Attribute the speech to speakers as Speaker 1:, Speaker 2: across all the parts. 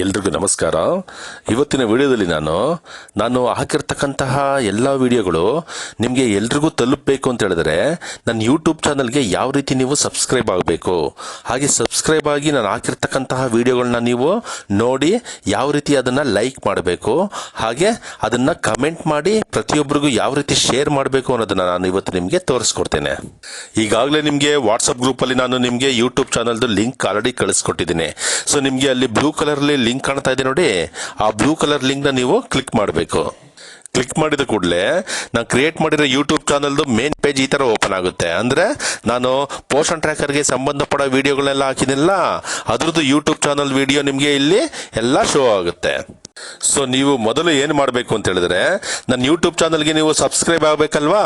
Speaker 1: ಎಲ್ರಿಗೂ ನಮಸ್ಕಾರ. ಇವತ್ತಿನ ವಿಡಿಯೋದಲ್ಲಿ ನಾನು ಹಾಕಿರ್ತಕ್ಕಂತಹ ಎಲ್ಲ ವಿಡಿಯೋಗಳು ನಿಮಗೆ ಎಲ್ರಿಗೂ ತಲುಪಬೇಕು ಅಂತ ಹೇಳಿದ್ರೆ ನನ್ನ ಯೂಟ್ಯೂಬ್ ಚಾನಲ್ಗೆ ಯಾವ ರೀತಿ ನೀವು ಸಬ್ಸ್ಕ್ರೈಬ್ ಆಗಬೇಕು, ಹಾಗೆ ಸಬ್ಸ್ಕ್ರೈಬ್ ಆಗಿ ನಾನು ಹಾಕಿರ್ತಕ್ಕಂತಹ ವಿಡಿಯೋಗಳನ್ನ ನೀವು ನೋಡಿ ಯಾವ ರೀತಿ ಅದನ್ನು ಲೈಕ್ ಮಾಡಬೇಕು, ಹಾಗೆ ಅದನ್ನು ಕಮೆಂಟ್ ಮಾಡಿ ಪ್ರತಿಯೊಬ್ಬರಿಗೂ ಯಾವ ರೀತಿ ಶೇರ್ ಮಾಡಬೇಕು ಅನ್ನೋದನ್ನು ನಾನು ಇವತ್ತು ನಿಮಗೆ ತೋರಿಸ್ಕೊಡ್ತೇನೆ. ಈಗಾಗಲೇ ನಿಮಗೆ ವಾಟ್ಸಪ್ ಗ್ರೂಪಲ್ಲಿ ನಾನು ನಿಮಗೆ ಯೂಟ್ಯೂಬ್ ಚಾನಲ್ದು ಲಿಂಕ್ ಆಲ್ರೆಡಿ ಕಳಿಸ್ಕೊಟ್ಟಿದ್ದೀನಿ. ಸೊ ನಿಮಗೆ ಅಲ್ಲಿ ಬ್ಲೂ ಕಲರ್ಲಿ ಲಿಂಕ್ ಕಾಣ್ತಾ ಇದೆ ನೋಡಿ, ಆ ಬ್ಲೂ ಕಲರ್ ಲಿಂಕ್ ನ ನೀವು ಕ್ಲಿಕ್ ಮಾಡಬೇಕು. ಕ್ಲಿಕ್ ಮಾಡಿದ ಕೂಡಲೇ ನಾನು ಕ್ರಿಯೇಟ್ ಮಾಡಿರೋ ಯೂಟ್ಯೂಬ್ ಚಾನಲ್ದು ಮೇನ್ ಪೇಜ್ ಈ ತರ ಓಪನ್ ಆಗುತ್ತೆ. ಅಂದ್ರೆ ನಾನು ಪೋಷನ್ ಟ್ರ್ಯಾಕರ್ಗೆ ಸಂಬಂಧಪಟ್ಟ ವಿಡಿಯೋಗಳೆಲ್ಲ ಹಾಕಿದಿಲ್ಲ, ಅದ್ರದ್ದು ಯೂಟ್ಯೂಬ್ ಚಾನಲ್ ವಿಡಿಯೋ ನಿಮಗೆ ಇಲ್ಲಿ ಎಲ್ಲ ಶೋ ಆಗುತ್ತೆ. ಸೊ ನೀವು ಮೊದಲು ಏನು ಮಾಡಬೇಕು ಅಂತ ಹೇಳಿದ್ರೆ, ನನ್ನ ಯೂಟ್ಯೂಬ್ ಚಾನಲ್ಗೆ ನೀವು ಸಬ್ಸ್ಕ್ರೈಬ್ ಆಗಬೇಕಲ್ವಾ.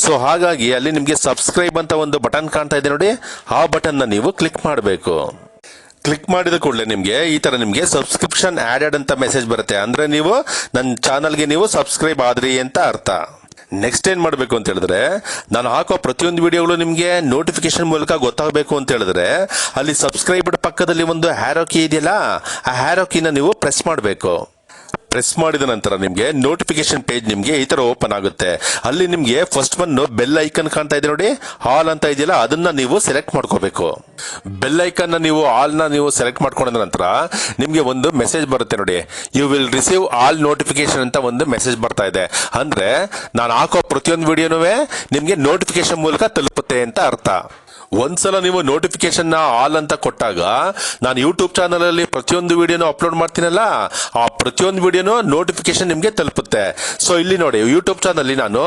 Speaker 1: ಸೊ ಹಾಗಾಗಿ ಅಲ್ಲಿ ನಿಮಗೆ ಸಬ್ಸ್ಕ್ರೈಬ್ ಅಂತ ಒಂದು ಬಟನ್ ಕಾಣ್ತಾ ಇದೆ ನೋಡಿ, ಆ ಬಟನ್ನ ನೀವು ಕ್ಲಿಕ್ ಮಾಡಬೇಕು. ಕ್ಲಿಕ್ ಮಾಡಿದ ಕೂಡಲೇ ನಿಮಗೆ ಈ ತರ ನಿಮಗೆ ಸಬ್ಸ್ಕ್ರಿಪ್ಷನ್ ಆಡೆಡ್ ಅಂತ ಮೆಸೇಜ್ ಬರುತ್ತೆ. ಅಂದ್ರೆ ನೀವು ನನ್ನ ಚಾನಲ್ಗೆ ನೀವು ಸಬ್ಸ್ಕ್ರೈಬ್ ಆದ್ರಿ ಅಂತ ಅರ್ಥ. ನೆಕ್ಸ್ಟ್ ಏನ್ ಮಾಡಬೇಕು ಅಂತ ಹೇಳಿದ್ರೆ, ನಾನು ಹಾಕೋ ಪ್ರತಿಯೊಂದು ವಿಡಿಯೋಗಳು ನಿಮಗೆ ನೋಟಿಫಿಕೇಶನ್ ಮೂಲಕ ಗೊತ್ತಾಗಬೇಕು ಅಂತ ಹೇಳಿದ್ರೆ ಅಲ್ಲಿ ಸಬ್ಸ್ಕ್ರೈಬ್ ಪಕ್ಕದಲ್ಲಿ ಒಂದು ಹ್ಯಾರೋ ಕೀ ಇದೆಯಲ್ಲ, ಆ ಹ್ಯಾರೋ ಕೀನ ನೀವು ಪ್ರೆಸ್ ಮಾಡಬೇಕು. ಪ್ರೆಸ್ ಮಾಡಿದ ನಂತರ ನಿಮಗೆ ನೋಟಿಫಿಕೇಶನ್ ಪೇಜ್ ನಿಮಗೆ ಈ ತರ ಓಪನ್ ಆಗುತ್ತೆ. ಅಲ್ಲಿ ನಿಮಗೆ ಫಸ್ಟ್ ಒನ್ ಬೆಲ್ ಐಕನ್ ಕಾಣ್ತಾ ಇದೆ ನೋಡಿ, ಆಲ್ ಅಂತ ಇದೆಯಲ್ಲ, ಅದನ್ನ ನೀವು ಸೆಲೆಕ್ಟ್ ಮಾಡ್ಕೋಬೇಕು. ಬೆಲ್ ಐಕನ್ ನೀವು ಆಲ್ ನ ನೀವು ಸೆಲೆಕ್ಟ್ ಮಾಡ್ಕೊಂಡ ನಂತರ ನಿಮಗೆ ಒಂದು ಮೆಸೇಜ್ ಬರುತ್ತೆ ನೋಡಿ, you will receive all notification ಅಂತ ಒಂದು ಮೆಸೇಜ್ ಬರ್ತಾ ಇದೆ. ಅಂದ್ರೆ ನಾನು ಹಾಕೋ ಪ್ರತಿಯೊಂದು ವಿಡಿಯೋನೂ ನಿಮಗೆ ನೋಟಿಫಿಕೇಶನ್ ಮೂಲಕ ತಲುಪುತ್ತೆ ಅಂತ ಅರ್ಥ. ಒಂದ್ಸಲ ನೀವು ನೋಟಿಫಿಕೇಶನ್ ನ ಆಲ್ ಅಂತ ಕೊಟ್ಟಾಗ ನಾನು ಯೂಟ್ಯೂಬ್ ಚಾನಲ್ ಅಲ್ಲಿ ಪ್ರತಿಯೊಂದು ವಿಡಿಯೋನು ಅಪ್ಲೋಡ್ ಮಾಡ್ತೀನಲ್ಲ, ಆ ಪ್ರತಿಯೊಂದು ವಿಡಿಯೋನು ನೋಟಿಫಿಕೇಶನ್ ನಿಮಗೆ ತಲುಪುತ್ತೆ. ಸೊ ಇಲ್ಲಿ ನೋಡಿ, ಯೂಟ್ಯೂಬ್ ಚಾನಲ್ ನಾನು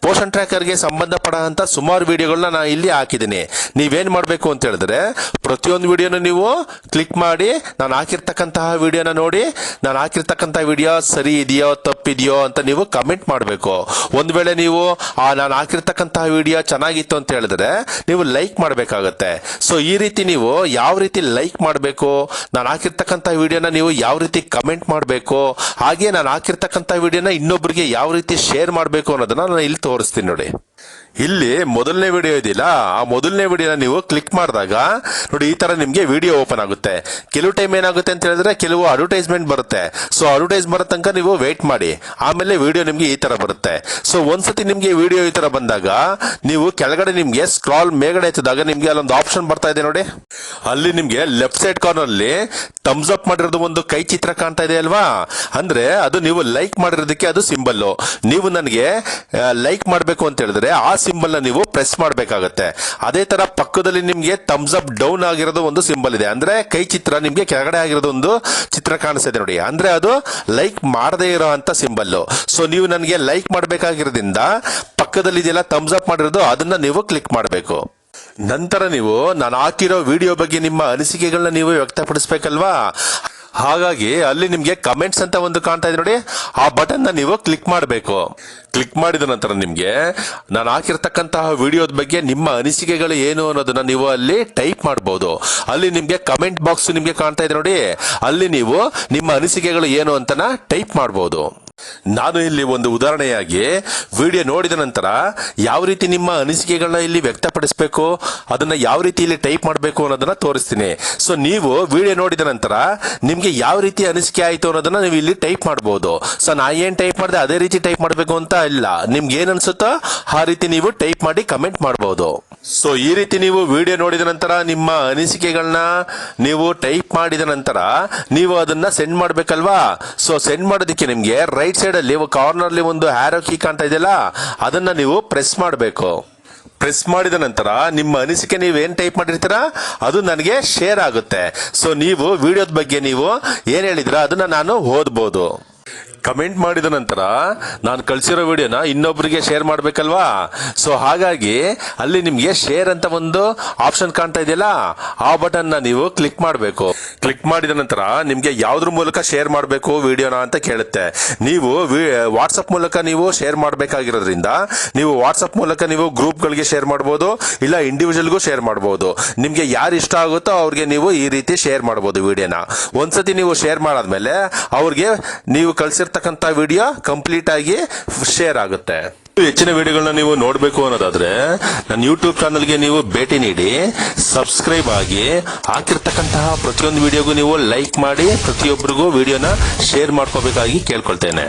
Speaker 1: ಪೋಷನ್ ಟ್ರ್ಯಾಕರ್ಗೆ ಸಂಬಂಧಪಟ್ಟಂತ ಸುಮಾರು ವಿಡಿಯೋಗಳನ್ನ ನಾನು ಇಲ್ಲಿ ಹಾಕಿದ್ದೀನಿ. ನೀವೇನ್ ಮಾಡಬೇಕು ಅಂತ ಹೇಳಿದ್ರೆ, ಪ್ರತಿಯೊಂದು ವಿಡಿಯೋನು ನೀವು ಕ್ಲಿಕ್ ಮಾಡಿ ನಾನು ಹಾಕಿರ್ತಕ್ಕಂತಹ ವಿಡಿಯೋನ ನೋಡಿ, ನಾನು ಹಾಕಿರ್ತಕ್ಕಂತಹ ವಿಡಿಯೋ ಸರಿ ಇದೆಯೋ ತಪ್ಪಿದೆಯೋ ಅಂತ ನೀವು ಕಮೆಂಟ್ ಮಾಡಬೇಕು. ಒಂದ್ ವೇಳೆ ನೀವು ನಾನು ಹಾಕಿರ್ತಕ್ಕಂತಹ ವಿಡಿಯೋ ಚೆನ್ನಾಗಿತ್ತು ಅಂತ ಹೇಳಿದ್ರೆ ನೀವು ಲೈಕ್ ಮಾಡಬೇಕಾಗತ್ತೆ. ಸೊ ಈ ರೀತಿ ನೀವು ಯಾವ ರೀತಿ ಲೈಕ್ ಮಾಡಬೇಕು, ನಾನು ಹಾಕಿರ್ತಕ್ಕಂಥ ವಿಡಿಯೋನ ನೀವು ಯಾವ ರೀತಿ ಕಮೆಂಟ್ ಮಾಡಬೇಕು, ಹಾಗೆ ನಾನು ಹಾಕಿರ್ತಕ್ಕಂಥ ವಿಡಿಯೋನ ಇನ್ನೊಬ್ಬರಿಗೆ ಯಾವ ರೀತಿ ಶೇರ್ ಮಾಡಬೇಕು ಅನ್ನೋದನ್ನ ನಾನು ಇಲ್ಲಿ ತೋರಿಸ್ತೀನಿ ನೋಡಿ. ಇಲ್ಲಿ ಮೊದಲನೇ ವಿಡಿಯೋ ಇದೆಯಲ್ಲ, ಆ ಮೊದಲನೇ ವಿಡಿಯೋನ ನೀವು ಕ್ಲಿಕ್ ಮಾಡಿದಾಗ ನೋಡಿ ಈ ತರ ನಿಮ್ಗೆ ವಿಡಿಯೋ ಓಪನ್ ಆಗುತ್ತೆ. ಕೆಲವು ಟೈಮ್ ಏನಾಗುತ್ತೆ ಅಂತ ಹೇಳಿದ್ರೆ ಕೆಲವು ಅಡ್ವರ್ಟೈಸ್ಮೆಂಟ್ ಬರುತ್ತೆ. ಸೊ ಅಡ್ವರ್ಟೈಸ್ ಬರೋ ತನಕ ನೀವು ವೇಟ್ ಮಾಡಿ, ಆಮೇಲೆ ವಿಡಿಯೋ ನಿಮ್ಗೆ ಈ ತರ ಬರುತ್ತೆ. ಸೊ ಒಂದ್ಸತಿ ನಿಮ್ಗೆ ವಿಡಿಯೋ ಈ ತರ ಬಂದಾಗ ನೀವು ಕೆಳಗಡೆ ನಿಮ್ಗೆ ಸ್ಕ್ರಾಲ್ ಮೇಲ್ಗಡೆ ಎತ್ತಿದಾಗ ನಿಮ್ಗೆ ಅಲ್ಲೊಂದು ಆಪ್ಷನ್ ಬರ್ತಾ ಇದೆ ನೋಡಿ, ಅಲ್ಲಿ ನಿಮ್ಗೆ ಲೆಫ್ಟ್ ಸೈಡ್ ಕಾರ್ನರ್ ಅಲ್ಲಿ ಥಮ್ಸ್ ಅಪ್ ಮಾಡಿರೋದು ಒಂದು ಕೈ ಚಿತ್ರ ಕಾಣ್ತಾ ಇದೆ ಅಲ್ವಾ, ಅಂದ್ರೆ ಅದು ನೀವು ಲೈಕ್ ಮಾಡಿರೋದಕ್ಕೆ ಅದು ಸಿಂಬಲ್. ನೀವು ನನಗೆ ಲೈಕ್ ಮಾಡಬೇಕು ಅಂತ ಹೇಳಿದ್ರೆ ಆ ಸಿಂಬಲ್ ನ ನೀವು ಪ್ರೆಸ್ ಮಾಡಬೇಕಾಗುತ್ತೆ. ಅದೇ ತರ ಪಕ್ಕದಲ್ಲಿ ನಿಮ್ಗೆ ಥಮ್ಸ್ ಅಪ್ ಡೌನ್ ಆಗಿರೋದು ಒಂದು ಸಿಂಬಲ್ ಇದೆ, ಅಂದ್ರೆ ಕೈ ಚಿತ್ರ ನಿಮ್ಗೆ ಕೆಳಗಡೆ ಆಗಿರೋದು ಒಂದು ಚಿತ್ರ ಕಾಣಿಸ್ತಿದೆ ನೋಡಿ, ಅಂದ್ರೆ ಅದು ಲೈಕ್ ಮಾಡದೇ ಇರೋ ಅಂತ ಸಿಂಬಲ್. ಸೊ ನೀವು ನನಗೆ ಲೈಕ್ ಮಾಡಬೇಕಾಗಿರೋದ್ರಿಂದ ಪಕ್ಕದಲ್ಲಿ ಇದೆಲ್ಲ ಥಮ್ಸ್ ಅಪ್ ಮಾಡಿರೋದು ಅದನ್ನ ನೀವು ಕ್ಲಿಕ್ ಮಾಡಬೇಕು. ನಂತರ ನೀವು ನಾನು ಹಾಕಿರೋ ವಿಡಿಯೋ ಬಗ್ಗೆ ನಿಮ್ಮ ಅನಿಸಿಕೆಗಳನ್ನ ನೀವು ವ್ಯಕ್ತಪಡಿಸಬೇಕಲ್ವಾ, ಹಾಗಾಗಿ ಅಲ್ಲಿ ನಿಮ್ಗೆ ಕಮೆಂಟ್ಸ್ ಅಂತ ಒಂದು ಕಾಣ್ತಾ ಇದೆ ನೋಡಿ, ಆ ಬಟನ್ ನ ನೀವು ಕ್ಲಿಕ್ ಮಾಡಬೇಕು. ಕ್ಲಿಕ್ ಮಾಡಿದ ನಂತರ ನಿಮ್ಗೆ ನಾನು ಹಾಕಿರ್ತಕ್ಕಂತಹ ವಿಡಿಯೋದ ಬಗ್ಗೆ ನಿಮ್ಮ ಅನಿಸಿಕೆಗಳು ಏನು ಅನ್ನೋದನ್ನ ನೀವು ಅಲ್ಲಿ ಟೈಪ್ ಮಾಡಬಹುದು. ಅಲ್ಲಿ ನಿಮ್ಗೆ ಕಮೆಂಟ್ ಬಾಕ್ಸ್ ನಿಮ್ಗೆ ಕಾಣ್ತಾ ಇದೆ ನೋಡಿ, ಅಲ್ಲಿ ನೀವು ನಿಮ್ಮ ಅನಿಸಿಕೆಗಳು ಏನು ಅಂತನ ಟೈಪ್ ಮಾಡಬಹುದು. ನಾನು ಇಲ್ಲಿ ಒಂದು ಉದಾಹರಣೆಯಾಗಿ ವಿಡಿಯೋ ನೋಡಿದ ನಂತರ ಯಾವ ರೀತಿ ನಿಮ್ಮ ಅನಿಸಿಕೆಗಳನ್ನ ಇಲ್ಲಿ ವ್ಯಕ್ತಪಡಿಸಬೇಕು, ಅದನ್ನ ಯಾವ ರೀತಿ ಇಲ್ಲಿ ಟೈಪ್ ಮಾಡಬೇಕು ಅನ್ನೋದನ್ನ ತೋರಿಸ್ತೀನಿ. ಸೊ ನೀವು ವಿಡಿಯೋ ನೋಡಿದ ನಂತರ ನಿಮ್ಗೆ ಯಾವ ರೀತಿ ಅನಿಸಿಕೆ ಆಯ್ತು ಅನ್ನೋದನ್ನ ನೀವು ಇಲ್ಲಿ ಟೈಪ್ ಮಾಡಬಹುದು. ಸೊ ನಾ ಏನ್ ಟೈಪ್ ಮಾಡಿದೆ ಅದೇ ರೀತಿ ಟೈಪ್ ಮಾಡಬೇಕು ಅಂತ ಇಲ್ಲ, ನಿಮ್ಗೆ ಏನ್ ಅನ್ಸುತ್ತೋ ಆ ರೀತಿ ನೀವು ಟೈಪ್ ಮಾಡಿ ಕಮೆಂಟ್ ಮಾಡಬಹುದು. ಸೊ ಈ ರೀತಿ ನೀವು ವಿಡಿಯೋ ನೋಡಿದ ನಂತರ ನಿಮ್ಮ ಅನಿಸಿಕೆಗಳನ್ನ ನೀವು ಟೈಪ್ ಮಾಡಿದ ನಂತರ ನೀವು ಅದನ್ನ ಸೆಂಡ್ ಮಾಡ್ಬೇಕಲ್ವಾ. ಸೊ ಸೆಂಡ್ ಮಾಡೋದಕ್ಕೆ ನಿಮ್ಗೆ ರೈಟ್ ಸೈಡ್ ಅಲ್ಲಿ ಕಾರ್ನರ್ ಅಲ್ಲಿ ಒಂದು ಹ್ಯಾರೋ ಕೀ ಕಾಣ್ತಾ ಇದೆಯಲ್ಲ, ಅದನ್ನ ನೀವು ಪ್ರೆಸ್ ಮಾಡಬೇಕು. ಪ್ರೆಸ್ ಮಾಡಿದ ನಂತರ ನಿಮ್ಮ ಅನಿಸಿಕೆ ನೀವು ಏನ್ ಟೈಪ್ ಮಾಡಿರ್ತೀರಾ ಅದು ನನಗೆ ಶೇರ್ ಆಗುತ್ತೆ. ಸೊ ನೀವು ವಿಡಿಯೋದ ಬಗ್ಗೆ ನೀವು ಏನ್ ಹೇಳಿದ್ರ ಅದನ್ನ ನಾನು ಓದಬಹುದು. ಕಮೆಂಟ್ ಮಾಡಿದ ನಂತರ ನಾನು ಕಳಿಸಿರೋ ವಿಡಿಯೋನ ಇನ್ನೊಬ್ಬರಿಗೆ ಶೇರ್ ಮಾಡಬೇಕಲ್ವಾ. ಸೊ ಹಾಗಾಗಿ ಅಲ್ಲಿ ನಿಮ್ಗೆ ಶೇರ್ ಅಂತ ಒಂದು ಆಪ್ಷನ್ ಕಾಣ್ತಾ ಇದೆಯಲ್ಲ, ಆ ಬಟನ್ ನ ನೀವು ಕ್ಲಿಕ್ ಮಾಡಬೇಕು. ಕ್ಲಿಕ್ ಮಾಡಿದ ನಂತರ ನಿಮ್ಗೆ ಯಾವ್ದ್ರ ಮೂಲಕ ಶೇರ್ ಮಾಡಬೇಕು ವಿಡಿಯೋನ ಅಂತ ಕೇಳುತ್ತೆ. ನೀವು ವಾಟ್ಸಪ್ ಮೂಲಕ ನೀವು ಶೇರ್ ಮಾಡಬೇಕಾಗಿರೋದ್ರಿಂದ ನೀವು ವಾಟ್ಸಪ್ ಮೂಲಕ ನೀವು ಗ್ರೂಪ್ ಗಳಿಗೆ ಶೇರ್ ಮಾಡಬಹುದು, ಇಲ್ಲ ಇಂಡಿವಿಜುವಲ್ಗೂ ಶೇರ್ ಮಾಡಬಹುದು. ನಿಮ್ಗೆ ಯಾರು ಇಷ್ಟ ಆಗುತ್ತೋ ಅವ್ರಿಗೆ ನೀವು ಈ ರೀತಿ ಶೇರ್ ಮಾಡಬಹುದು ವಿಡಿಯೋನ. ಒಂದ್ಸತಿ ನೀವು ಶೇರ್ ಮಾಡಾದ್ಮೇಲೆ ಅವ್ರಿಗೆ ನೀವು ಕಳ್ಸಿರ್ತಕ್ಕಂಥ ವಿಡಿಯೋ ಕಂಪ್ಲೀಟ್ ಆಗಿ ಶೇರ್ ಆಗುತ್ತೆ. ಹೆಚ್ಚಿನ ವಿಡಿಯೋಗಳನ್ನ ನೀವು ನೋಡಬೇಕು ಅನ್ನೋದಾದ್ರೆ ನನ್ನ ಯೂಟ್ಯೂಬ್ ಚಾನಲ್ಗೆ ನೀವು ಭೇಟಿ ನೀಡಿ, ಸಬ್ಸ್ಕ್ರೈಬ್ ಆಗಿ, ಹಾಕಿರ್ತಕ್ಕಂತಹ ಪ್ರತಿಯೊಂದು ವಿಡಿಯೋಗೂ ನೀವು ಲೈಕ್ ಮಾಡಿ ಪ್ರತಿಯೊಬ್ಬರಿಗೂ ವಿಡಿಯೋನ ಶೇರ್ ಮಾಡ್ಕೋಬೇಕಾಗಿ ಕೇಳ್ಕೊಳ್ತೇನೆ.